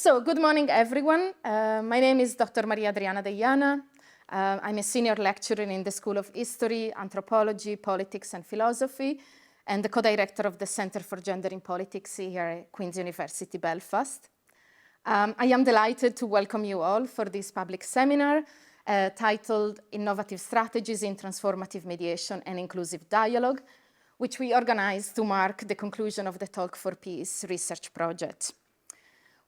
So, good morning, everyone. My name is Dr. Maria-Adriana Deiana. I'm a senior lecturer in the School of History, Anthropology, Politics, and Philosophy, and the co-director of the Center for Gender in Politics here at Queen's University Belfast. I am delighted to welcome you all for this public seminar titled Innovative Strategies in Transformative Mediation and Inclusive Dialogue, which we organized to mark the conclusion of the Talk4Peace research project.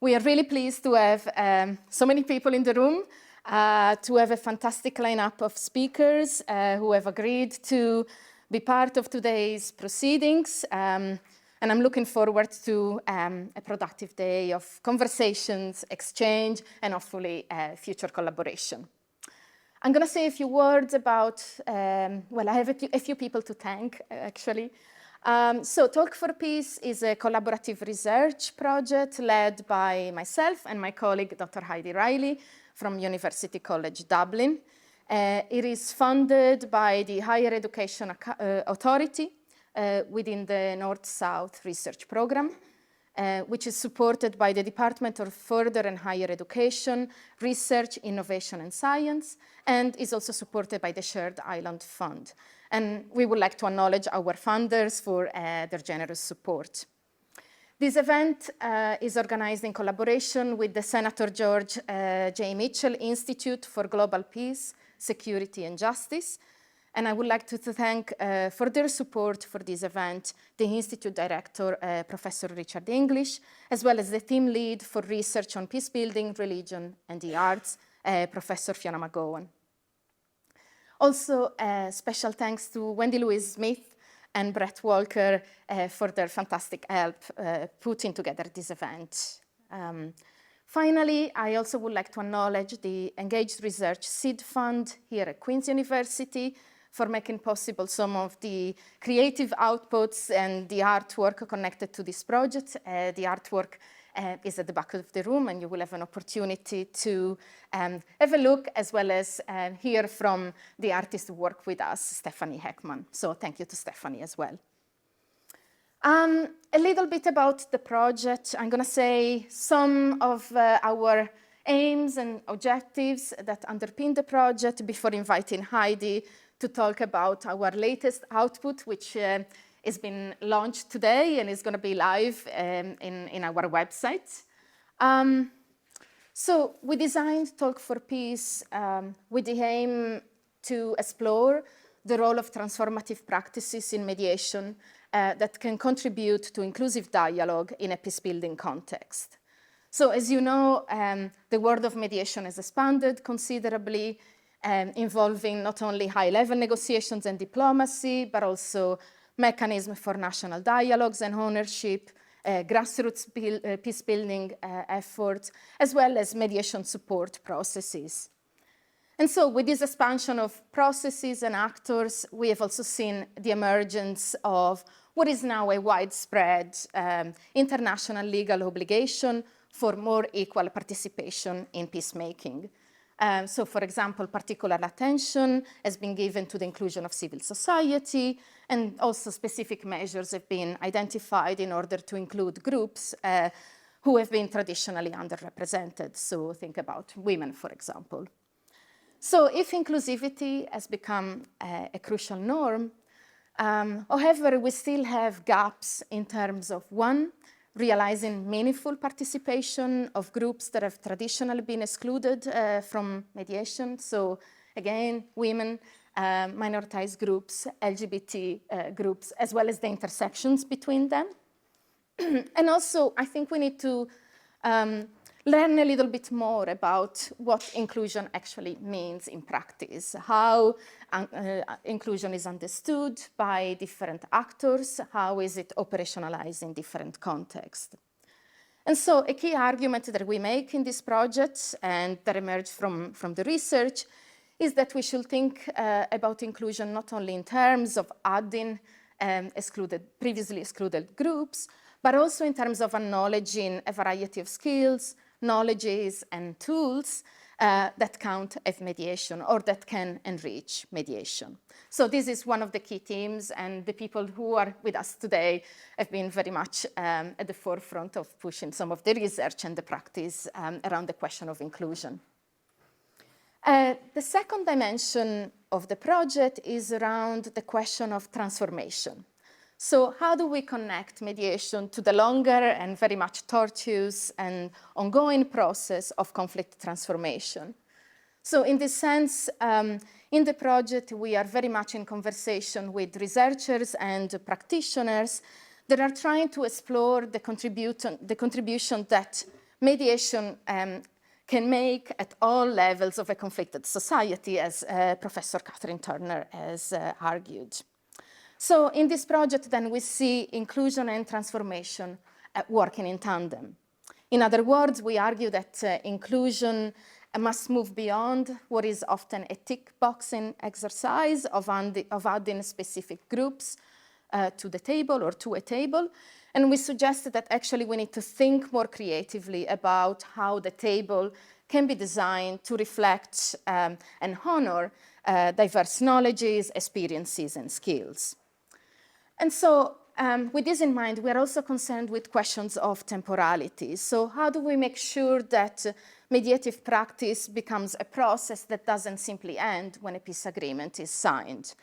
We are really pleased to have so many people in the room, to have a fantastic lineup of speakers who have agreed to be part of today's proceedings. And I'm looking forward to a productive day of conversations, exchange, and hopefully future collaboration. I'm going to say a few words about, well, I have a few people to thank, actually. So Talk4Peace is a collaborative research project led by myself and my colleague, Dr. Heidi Riley from University College Dublin. It is funded by the Higher Education Authority within the North-South Research Program, which is supported by the Department of Further and Higher Education, Research, Innovation and Science, and is also supported by the Shared Island Fund. And we would like to acknowledge our funders for their generous support. This event is organized in collaboration with the Senator George J. Mitchell Institute for Global Peace, Security and Justice. And I would like to thank, for their support for this event, the Institute Director, Professor Richard English, as well as the team lead for research on peace building, religion, and the arts, Professor Fiona McGowan. Also, special thanks to Wendy Louise-Smith and Brett Walker for their fantastic help putting together this event. Finally, I also would like to acknowledge the Engaged Research Seed Fund here at Queen's University for making possible some of the creative outputs and the artwork connected to this project. The artwork is at the back of the room, and you will have an opportunity to have a look as well as hear from the artist who worked with us, Stephanie Heckman. So thank you to Stephanie as well. A little bit about the project. I'm going to say some of our aims and objectives that underpin the project before inviting Heidi to talk about our latest output, which has been launched today and is going to be live in our website. So we designed Talk4Peace with the aim to explore the role of transformative practices in mediation that can contribute to inclusive dialogue in a peace-building context. So as you know, the world of mediation has expanded considerably, involving not only high-level negotiations and diplomacy, but also mechanisms for national dialogues and ownership, grassroots peace-building efforts, as well as mediation support processes. And so with this expansion of processes and actors, we have also seen the emergence of what is now a widespread international legal obligation for more equal participation in peacemaking. So, for example, particular attention has been given to the inclusion of civil society, and also specific measures have been identified in order to include groups who have been traditionally underrepresented. So think about women, for example. So if inclusivity has become a crucial norm, however, we still have gaps in terms of, one, realizing meaningful participation of groups that have traditionally been excluded from mediation. So again, women, minoritized groups, LGBT groups, as well as the intersections between them. And also, I think we need to learn a little bit more about what inclusion actually means in practice, how inclusion is understood by different actors, how is it operationalized in different contexts. And so a key argument that we make in this project and that emerged from the research is that we should think about inclusion not only in terms of adding previously excluded groups, but also in terms of acknowledging a variety of skills, knowledges, and tools that count as mediation or that can enrich mediation. So this is one of the key themes, and the people who are with us today have been very much at the forefront of pushing some of the research and the practice around the question of inclusion. The second dimension of the project is around the question of transformation. So how do we connect mediation to the longer and very much tortuous and ongoing process of conflict transformation? So in this sense, in the project, we are very much in conversation with researchers and practitioners that are trying to explore the contribution that mediation can make at all levels of a conflicted society, as Professor Catherine Turner has argued. So in this project, then, we see inclusion and transformation working in tandem. In other words, we argue that inclusion must move beyond what is often a tick-boxing exercise of adding specific groups to the table or to a table. And we suggested that actually we need to think more creatively about how the table can be designed to reflect and honor diverse knowledges, experiences, and skills. And so with this in mind, we are also concerned with questions of temporality. So how do we make sure that mediative practice becomes a process that doesn't simply end when a peace agreement is signed?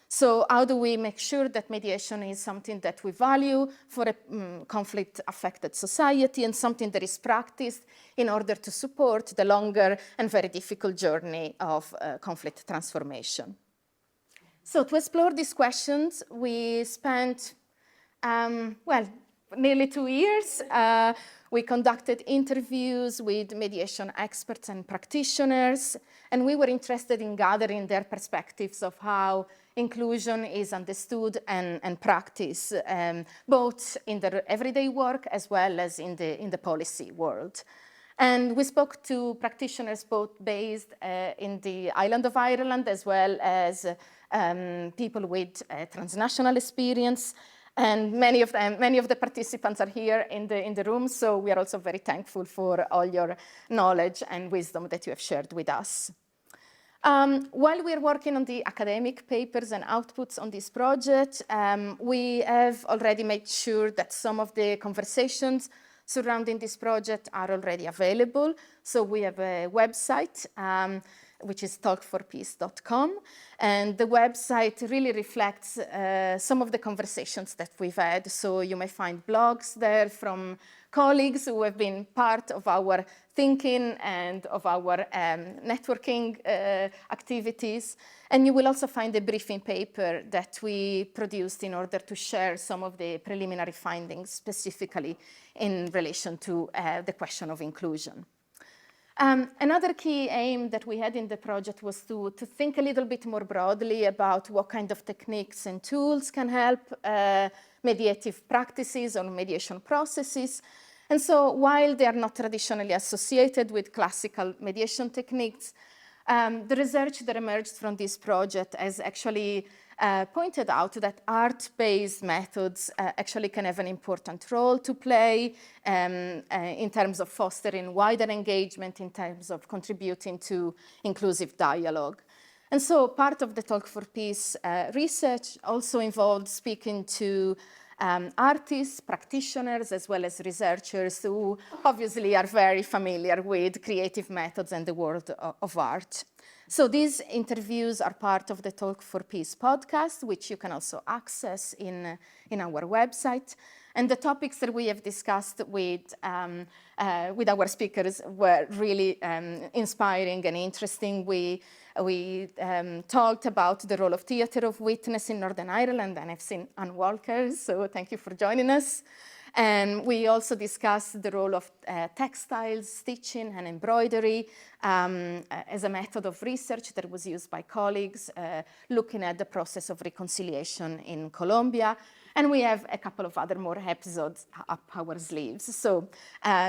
So how do we make sure that mediation is something that we value for a conflict-affected society and something that is practiced in order to support the longer and very difficult journey of conflict transformation? So to explore these questions, we spent, nearly 2 years. We conducted interviews with mediation experts and practitioners, and we were interested in gathering their perspectives of how inclusion is understood and practiced, both in their everyday work as well as in the policy world. And we spoke to practitioners both based in the island of Ireland as well as people with transnational experience. And many of the participants are here in the room, so we are also very thankful for all your knowledge and wisdom that you have shared with us. While we are working on the academic papers and outputs on this project, we have already made sure that some of the conversations surrounding this project are already available. So we have a website, which is Talk4Peace.com. And the website really reflects some of the conversations that we've had. So you may find blogs there from colleagues who have been part of our thinking and of our networking activities. And you will also find a briefing paper that we produced in order to share some of the preliminary findings, specifically in relation to the question of inclusion. Another key aim that we had in the project was to think a little bit more broadly about what kind of techniques and tools can help mediative practices or mediation processes. And so while they are not traditionally associated with classical mediation techniques, the research that emerged from this project has actually pointed out that art-based methods actually can have an important role to play in terms of fostering wider engagement, in terms of contributing to inclusive dialogue. And so part of the Talk4Peace research also involved speaking to artists, practitioners, as well as researchers who obviously are very familiar with creative methods and the world of art. So these interviews are part of the Talk4Peace podcast, which you can also access in our website. And the topics that we have discussed with our speakers were really inspiring and interesting. We talked about the role of theatre of witness in Northern Ireland, and I've seen Anne Walker, so thank you for joining us. And we also discussed the role of textiles, stitching, and embroidery as a method of research that was used by colleagues looking at the process of reconciliation in Colombia. And we have a couple of other more episodes up our sleeves. So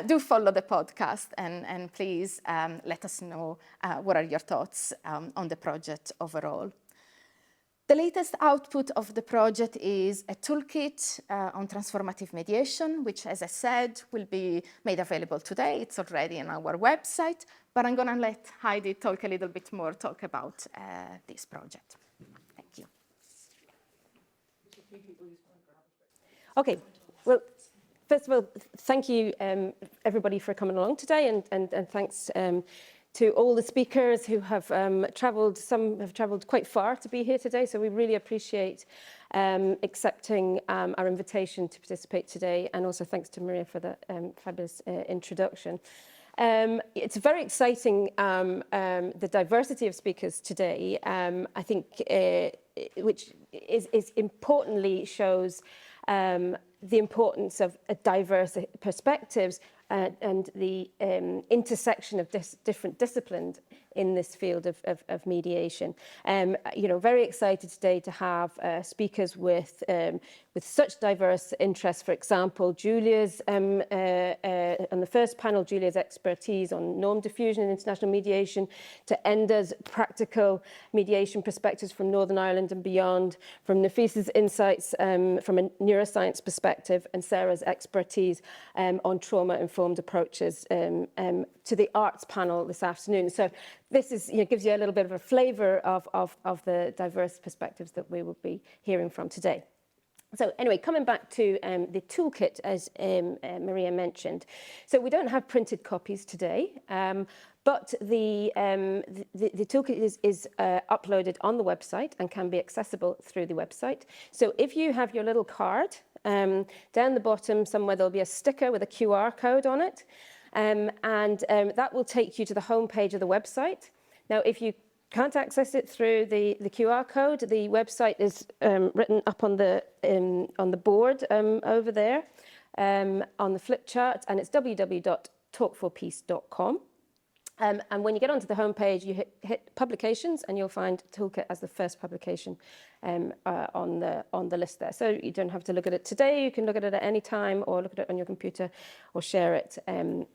do follow the podcast and please let us know what are your thoughts on the project overall. The latest output of the project is a toolkit on transformative mediation, which, as I said, will be made available today. It's already on our website, but I'm going to let Heidi talk a little bit more, talk about this project. Thank you. Okay, well, first of all, thank you, everybody, for coming along today, and thanks to all the speakers who have travelled. Some have travelled quite far to be here today, so we really appreciate accepting our invitation to participate today, and also thanks to Maria for the fabulous introduction. It's very exciting, the diversity of speakers today, I think, which is importantly shows the importance of diverse perspectives and the intersection of different disciplines in this field of mediation. Very excited today to have speakers with such diverse interests. For example, Julia's, on the first panel, Julia's expertise on norm diffusion and international mediation, to Enda's practical mediation perspectives from Northern Ireland and beyond, from Nafisa's insights from a neuroscience perspective, and Sarah's expertise on trauma-informed approaches, to the arts panel this afternoon. So this is, gives you a little bit of a flavour of the diverse perspectives that we will be hearing from today. So anyway, coming back to the toolkit, as Maria mentioned. So we don't have printed copies today, but the toolkit is uploaded on the website and can be accessible through the website. So if you have your little card, down the bottom somewhere there'll be a sticker with a QR code on it, and that will take you to the home page of the website. Now, if you can't access it through the QR code, the website is written up on the board over there on the flip chart, and it's www.talk4peace.com. And when you get onto the homepage, you hit publications, and you'll find Toolkit as the first publication on the list there. So you don't have to look at it today. You can look at it at any time, or look at it on your computer, or share it. And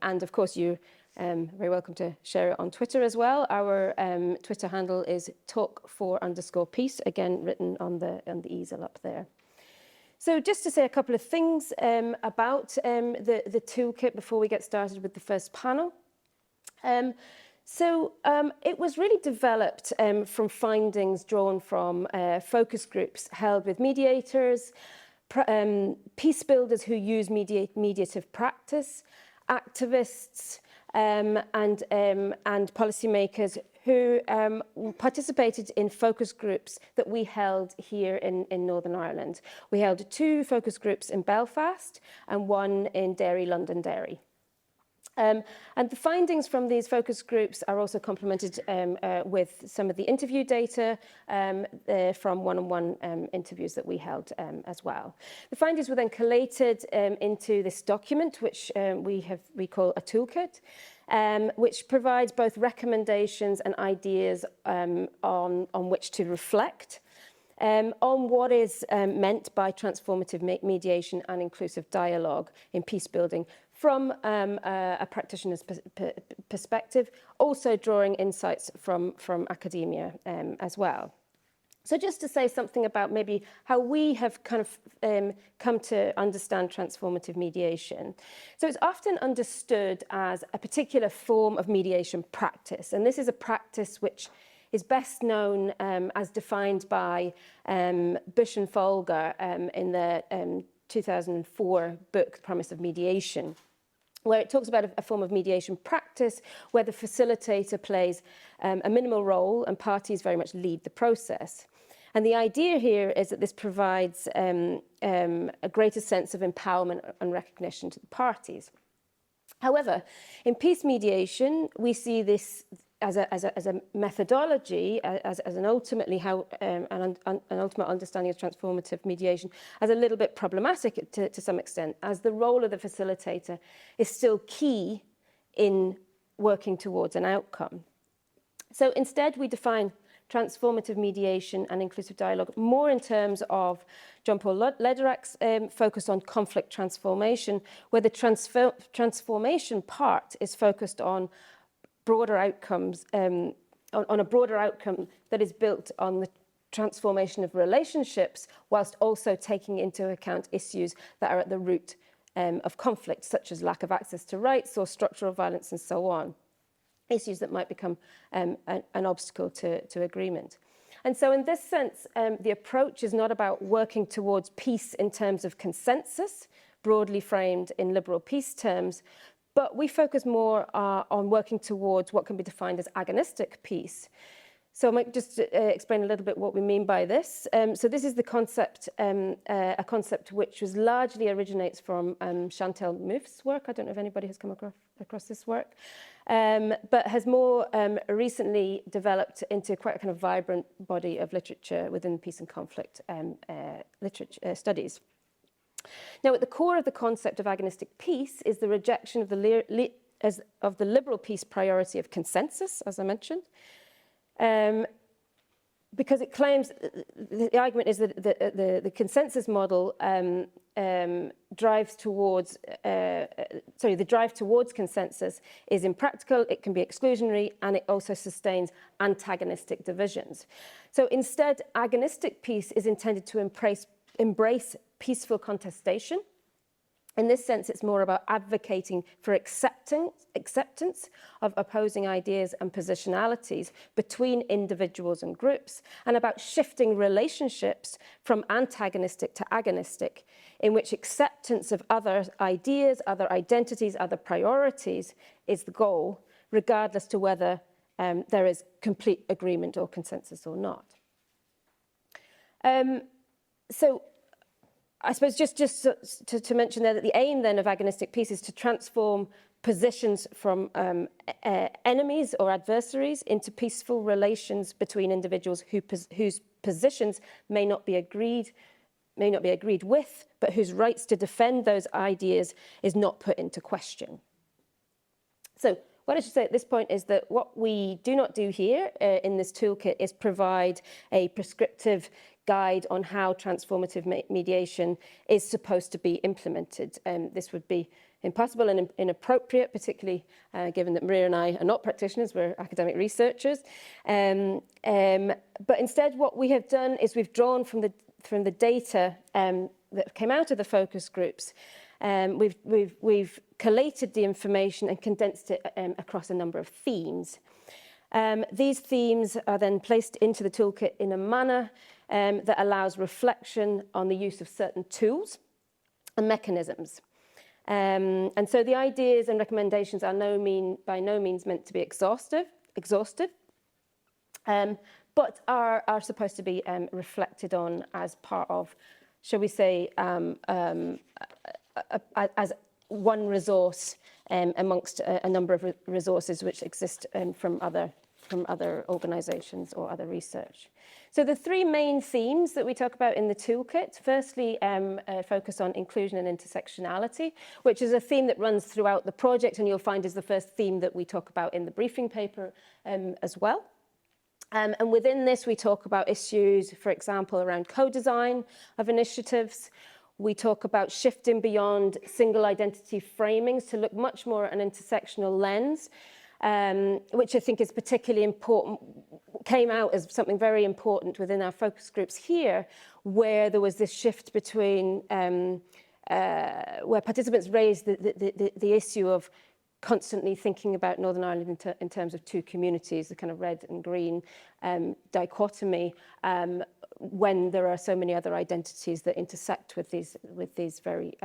of course, you're very welcome to share it on Twitter as well. Our Twitter handle is Talk4_Peace, again written on the easel up there. So just to say a couple of things about the toolkit before we get started with the first panel. It was really developed from findings drawn from focus groups held with mediators, peace builders who use mediative practice, activists, and policymakers who participated in focus groups that we held here in Northern Ireland. We held 2 focus groups in Belfast and 1 in Derry, Londonderry. And the findings from these focus groups are also complemented with some of the interview data from one-on-one interviews that we held as well. The findings were then collated into this document, which we call a toolkit, which provides both recommendations and ideas on which to reflect on what is meant by transformative mediation and inclusive dialogue in peace building from a practitioner's perspective, also drawing insights from academia as well. So just to say something about maybe how we have kind of come to understand transformative mediation. So it's often understood as a particular form of mediation practice, and this is a practice which is best known as defined by Bush and Folger in the 2004 book, Promise of Mediation, where it talks about a form of mediation practice where the facilitator plays a minimal role and parties very much lead the process. And the idea here is that this provides a greater sense of empowerment and recognition to the parties. However, in peace mediation, we see this as a methodology, as an ultimately how an ultimate understanding of transformative mediation, as a little bit problematic to some extent, as the role of the facilitator is still key in working towards an outcome. So instead, we define transformative mediation and inclusive dialogue more in terms of Jean-Paul Lederach's focus on conflict transformation, where the transformation part is focused on broader outcomes, on a broader outcome that is built on the transformation of relationships, whilst also taking into account issues that are at the root of conflict, such as lack of access to rights or structural violence and so on. Issues that might become an obstacle to agreement. And so in this sense, the approach is not about working towards peace in terms of consensus, broadly framed in liberal peace terms, but we focus more on working towards what can be defined as agonistic peace. So I might just explain a little bit what we mean by this. So this is the concept, a concept which was largely originates from Chantal Mouffe's work. I don't know if anybody has come across this work, but has more recently developed into quite a kind of vibrant body of literature within peace and conflict literature studies. Now, at the core of the concept of agonistic peace is the rejection of the liberal peace priority of consensus, as I mentioned. Because it claims, the argument is that the consensus model drives towards, the drive towards consensus is impractical, it can be exclusionary, and it also sustains antagonistic divisions. So instead, agonistic peace is intended to embrace peaceful contestation. In this sense, it's more about advocating for acceptance of opposing ideas and positionalities between individuals and groups, and about shifting relationships from antagonistic to agonistic, in which acceptance of other ideas, other identities, other priorities is the goal, regardless to whether there is complete agreement or consensus or not. So I suppose just to mention there that the aim then of agonistic peace is to transform positions from enemies or adversaries into peaceful relations between individuals whose positions may not be agreed with, but whose rights to defend those ideas is not put into question. So what I should say at this point is that what we do not do here in this toolkit is provide a prescriptive guide on how transformative mediation is supposed to be implemented. This would be impossible and inappropriate, particularly given that Maria and I are not practitioners, we're academic researchers. But instead what we have done is we've drawn from the data that came out of the focus groups. We've collated the information and condensed it across a number of themes. These themes are then placed into the toolkit in a manner that allows reflection on the use of certain tools and mechanisms. And so the ideas and recommendations are by no means meant to be exhaustive, but are supposed to be reflected on as part of, shall we say, as one resource amongst a number of resources which exist from other organisations or other research. So the three main themes that we talk about in the toolkit, firstly, focus on inclusion and intersectionality, which is a theme that runs throughout the project, and you'll find is the first theme that we talk about in the briefing paper as well. And within this, we talk about issues, for example, around co-design of initiatives. We talk about shifting beyond single identity framings to look much more at an intersectional lens, which I think is particularly important, came out as something very important within our focus groups here, where there was this shift between, where participants raised the issue of constantly thinking about Northern Ireland in terms of two communities, the kind of red and green dichotomy, when there are so many other identities that intersect with these very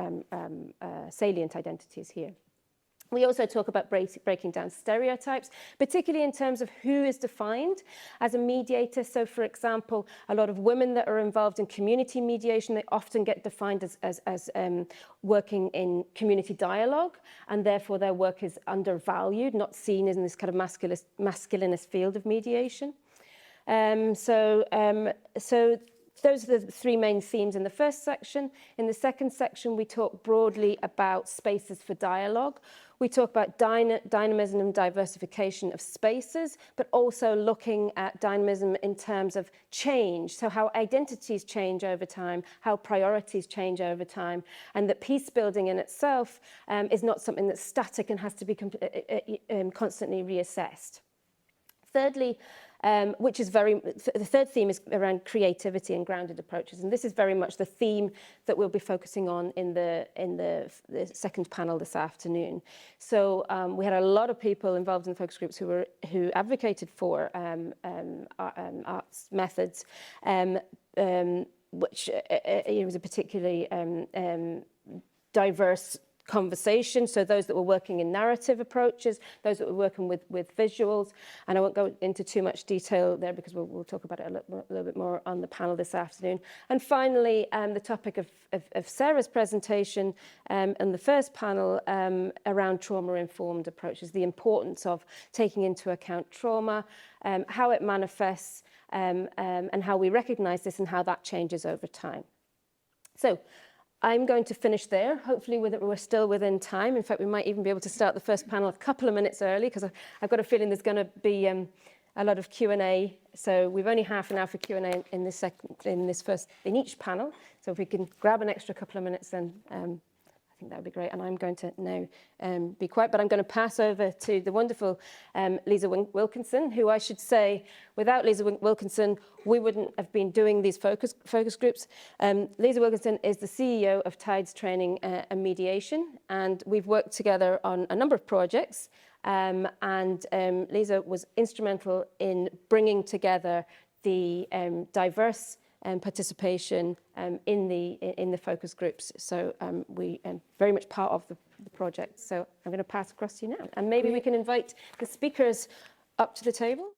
salient identities here. We also talk about breaking down stereotypes, particularly in terms of who is defined as a mediator. So, for example, a lot of women that are involved in community mediation, they often get defined as working in community dialogue, and therefore their work is undervalued, not seen in this kind of masculinist field of mediation. So those are the three main themes in the first section. In the second section, we talk broadly about spaces for dialogue. We talk about dynamism and diversification of spaces, but also looking at dynamism in terms of change. So how identities change over time, how priorities change over time, and that peace building in itself is not something that's static and has to be constantly reassessed. Thirdly, which is the third theme is around creativity and grounded approaches. And this is very much the theme that we'll be focusing on in the second panel this afternoon. So we had a lot of people involved in the focus groups who advocated for arts methods, which was a particularly diverse conversation. So those that were working in narrative approaches, those that were working with visuals, and I won't go into too much detail there because we'll talk about it a little bit more on the panel this afternoon. And finally, the topic of Sarah's presentation in the first panel around trauma-informed approaches, the importance of taking into account trauma, how it manifests, and how we recognise this and how that changes over time. So I'm going to finish there. Hopefully we're still within time. In fact, we might even be able to start the first panel a couple of minutes early because I've got a feeling there's going to be a lot of Q&A. So we've only half an hour for Q&A in each panel. So if we can grab an extra couple of minutes, then I think that would be great. And I'm going to now be quiet, but I'm going to pass over to the wonderful Lisa Wilkinson, who I should say, without Lisa Wilkinson, we wouldn't have been doing these focus groups. Lisa Wilkinson is the CEO of Tides Training and Mediation, and we've worked together on a number of projects. Lisa was instrumental in bringing together the diverse participation in the focus groups. So we are very much part of the project. So I'm going to pass across to you now. And maybe we can invite the speakers up to the table.